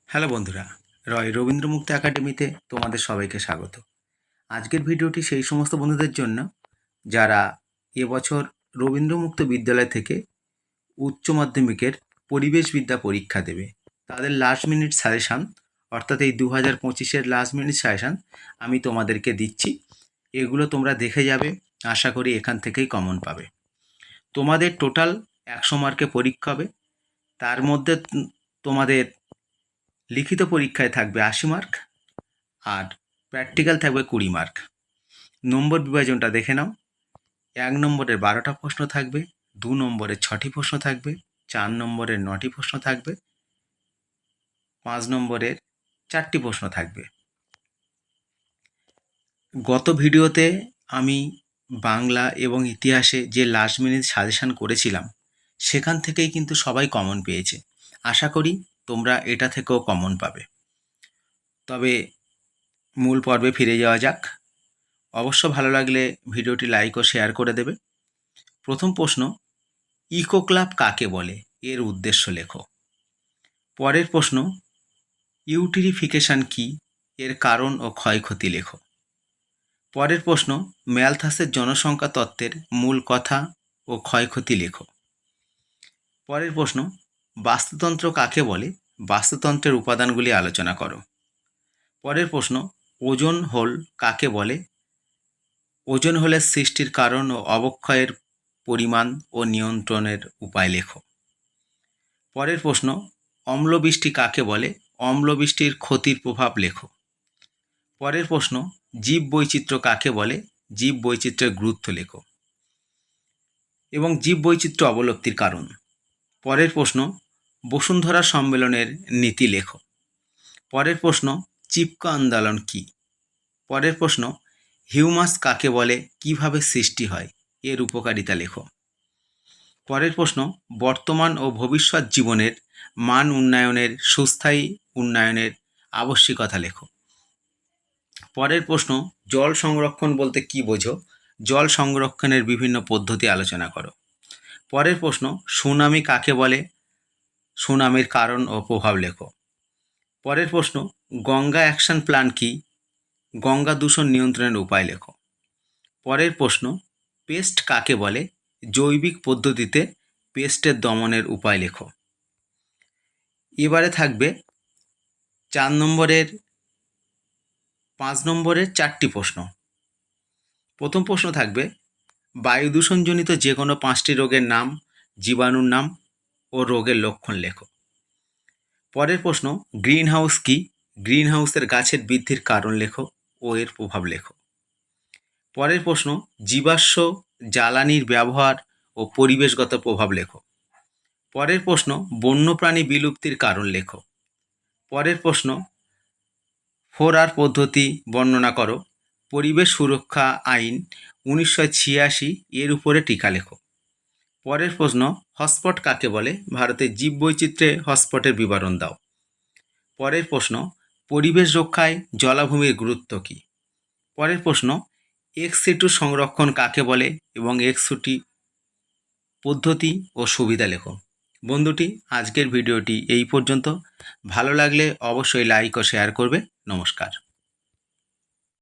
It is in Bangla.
হ্যালো বন্ধুরা, রয় রবীন্দ্রমুক্ত একাডেমিতে তোমাদের সবাইকে স্বাগত। আজকের ভিডিওটি সেই সমস্ত বন্ধুদের জন্য যারা এবছর রবীন্দ্রমুক্ত বিদ্যালয় থেকে উচ্চ মাধ্যমিকের পরিবেশবিদ্যা পরীক্ষা দেবে। তাদের লাস্ট মিনিট সাজেশান, অর্থাৎ এই 2025-এর লাস্ট মিনিট সাজেশান আমি তোমাদেরকে দিচ্ছি। এগুলো তোমরা দেখে যাবে, আশা করি এখান থেকেই কমন পাবে। তোমাদের টোটাল 100 মার্কে পরীক্ষা হবে। তার মধ্যে তোমাদের লিখিত পরীক্ষায় থাকবে 80 মার্ক আর প্র্যাকটিক্যাল থাকবে 20 মার্ক। নম্বর বিভাজনটা দেখে নাও। 1 নম্বরের 12টা প্রশ্ন থাকবে, 2 নম্বরের 6টি প্রশ্ন থাকবে, 4 নম্বরের 9টি প্রশ্ন থাকবে, 5 নম্বরের 4টি প্রশ্ন থাকবে। গত ভিডিওতে আমি বাংলা এবং ইতিহাসে যে লাস্ট মিনিট সাজেশান করেছিলাম সেখান থেকেই কিন্তু সবাই কমন পেয়েছে। আশা করি তোমরা এটা থেকেও কমন পাবে। তবে মূল পর্বে ফিরে যাওয়া যাক। অবশ্য ভালো লাগলে ভিডিওটি লাইক ও শেয়ার করে দেবে। প্রথম প্রশ্ন, ইকো ক্লাব কাকে বলে? এর উদ্দেশ্য লেখো। পরের প্রশ্ন, ইউটিলিফিকেশন কি? এর কারণ ও ক্ষয়ক্ষতি লেখো। পরের প্রশ্ন, ম্যালথাসের জনসংখ্যা তত্ত্বের মূল কথা ও ক্ষয়ক্ষতি লেখো। পরের প্রশ্ন, বাস্তুতন্ত্র কাকে বলে? বাস্তুতন্ত্রের উপাদানগুলি আলোচনা করো। পরের প্রশ্ন, ওজোন হোল কাকে বলে? ওজোন হোলের সৃষ্টির কারণ ও অবক্ষয়ের পরিমাণ ও নিয়ন্ত্রণের উপায় লেখো। পরের প্রশ্ন, অম্লবৃষ্টি কাকে বলে? অম্লবৃষ্টির ক্ষতির প্রভাব লেখো। পরের প্রশ্ন, জীব বৈচিত্র্য কাকে বলে? জীব বৈচিত্র্যের গুরুত্ব লেখো এবং জীব বৈচিত্র্য অবলুপ্তির কারণ। পরের প্রশ্ন, বসুন্ধরা সম্মেলনের নীতি লেখো। পরের প্রশ্ন, চিপকো আন্দোলন কি? পরের প্রশ্ন, হিউমাস কাকে বলে? কিভাবে সৃষ্টি হয়? এর উপকারিতা লেখো। পরের প্রশ্ন, বর্তমান ও ভবিষ্যৎ জীবনের মান উন্নয়নের সুস্থায়ী উন্নয়নের আবশ্যিকতা লেখো। পরের প্রশ্ন, জল সংরক্ষণ বলতে কি বোঝো? জল সংরক্ষণের বিভিন্ন পদ্ধতি আলোচনা করো। পরের প্রশ্ন, সুনামি কাকে বলে? সুনামির কারণ ও প্রভাব লেখো। পরের প্রশ্ন, গঙ্গা অ্যাকশন প্ল্যান কি? গঙ্গা দূষণ নিয়ন্ত্রণের উপায় লেখো। পরের প্রশ্ন, পেস্ট কাকে বলে? জৈবিক পদ্ধতিতে পেস্টের দমনের উপায় লেখো। এবারে থাকবে 4 নম্বরের 5 নম্বরের 4টি প্রশ্ন। প্রথম প্রশ্ন থাকবে, বায়ু দূষণজনিত যে কোনো 5টি রোগের নাম, জীবাণুর নাম ও রোগের লক্ষণ লেখো। পরের প্রশ্ন, গ্রিন হাউস কি? গ্রিন হাউসের গাছের বৃদ্ধির কারণ লেখো ও এর প্রভাব লেখো। পরের প্রশ্ন, জীবাশ্ম জ্বালানির ব্যবহার ও পরিবেশগত প্রভাব লেখো। পরের প্রশ্ন, বন্যপ্রাণী বিলুপ্তির কারণ লেখো। পরের প্রশ্ন, 4R পদ্ধতি বর্ণনা করো। পরিবেশ সুরক্ষা আইন 1986 এর উপরে টিকা লেখো। পরের প্রশ্ন, হটস্পট কাকে বলে? ভারতের জীববৈচিত্র্যে হটস্পটের বিবরণ দাও। পরের প্রশ্ন, পরিবেশ রক্ষায় জলাভূমির গুরুত্ব কী? পরের প্রশ্ন, এক্স-সিটু সংরক্ষণ কাকে বলে এবং এক্স-সিটু পদ্ধতি ও সুবিধা লেখো। বন্ধুটি, আজকের ভিডিওটি এই পর্যন্ত। ভালো লাগলে অবশ্যই লাইক ও শেয়ার করবে। নমস্কার।